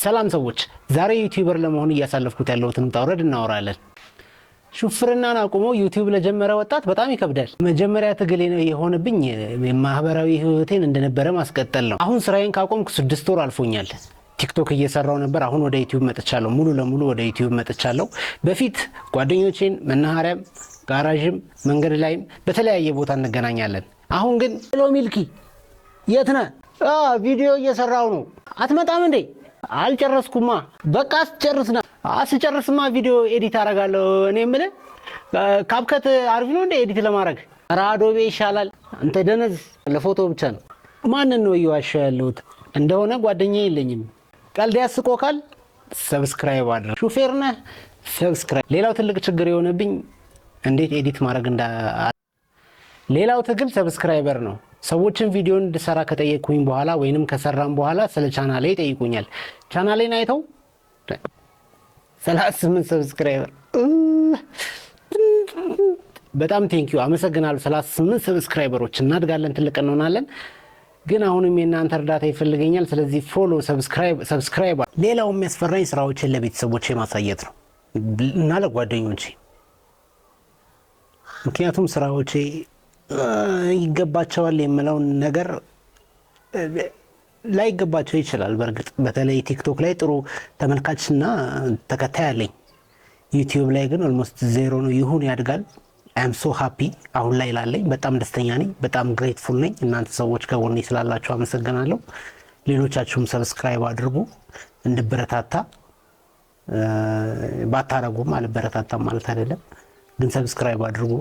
ሰላም ሰዎች፣ ዛሬ ዩቲዩበር ለመሆን እያሳለፍኩት ያለሁትን ውጣ ውረድ እናወራለን። ሹፍርናን አቁሞ ዩቲዩብ ለጀመረ ወጣት በጣም ይከብዳል። መጀመሪያ ትግል የሆነብኝ ማህበራዊ ህይወቴን እንደነበረ ማስቀጠል ነው። አሁን ስራዬን ካቆምኩ 6 ወር አልፎኛል። ቲክቶክ እየሰራው ነበር። አሁን ወደ ዩቲዩብ መጥቻለሁ። ሙሉ ለሙሉ ወደ ዩቲዩብ መጥቻለሁ። በፊት ጓደኞቼን መናኸሪያም፣ ጋራዥም፣ መንገድ ላይም በተለያየ ቦታ እንገናኛለን። አሁን ግን ሄሎ ሚልኪ የት ነህ? ቪዲዮ እየሰራው ነው። አትመጣም እንዴ? አልጨረስኩማ። በቃ አስጨርስና አስጨርስማ ቪዲዮ ኤዲት አደርጋለሁ። እኔ የምልህ ካፕከት አሪፍ ነው እንዴ ኤዲት ለማድረግ? አዶቤ ይሻላል። አንተ ደነዝ ለፎቶ ብቻ ነው። ማንን ነው እየዋሸሁ ያለሁት? እንደሆነ ጓደኛዬ የለኝም። ቀልድ ያስቆካል። ሰብስክራይብ አድርግ። ሹፌር ነህ? ሰብስክራይብ። ሌላው ትልቅ ችግር የሆነብኝ እንዴት ኤዲት ማድረግ ሌላው ትግል ሰብስክራይበር ነው። ሰዎችን ቪዲዮ እንድሰራ ከጠየቁኝ በኋላ ወይንም ከሰራም በኋላ ስለ ቻናሌ ይጠይቁኛል። ቻናሌን አይተው 38 ሰብስክራይበር። በጣም ቴንኪዩ አመሰግናለሁ። 38 ሰብስክራይበሮች እናድጋለን፣ ትልቅ እንሆናለን። ግን አሁንም የእናንተ እርዳታ ይፈልገኛል። ስለዚህ ፎሎ፣ ሰብስክራይብ። ሌላው የሚያስፈራኝ ስራዎችን ለቤተሰቦቼ ማሳየት ነው እና ለጓደኞቼ። ምክንያቱም ስራዎቼ ይገባቸዋል የምለውን ነገር ላይገባቸው ይችላል። በእርግጥ በተለይ ቲክቶክ ላይ ጥሩ ተመልካችና ተከታይ አለኝ። ዩቲዩብ ላይ ግን ኦልሞስት ዜሮ ነው። ይሁን ያድጋል። አም ሶ ሃፒ አሁን ላይ ላለኝ በጣም ደስተኛ ነኝ። በጣም ግሬትፉል ነኝ። እናንተ ሰዎች ከጎኔ ስላላችሁ አመሰግናለሁ። ሌሎቻችሁም ሰብስክራይብ አድርጉ እንድበረታታ። ባታረጉም አልበረታታም ማለት አይደለም፣ ግን ሰብስክራይብ አድርጉ።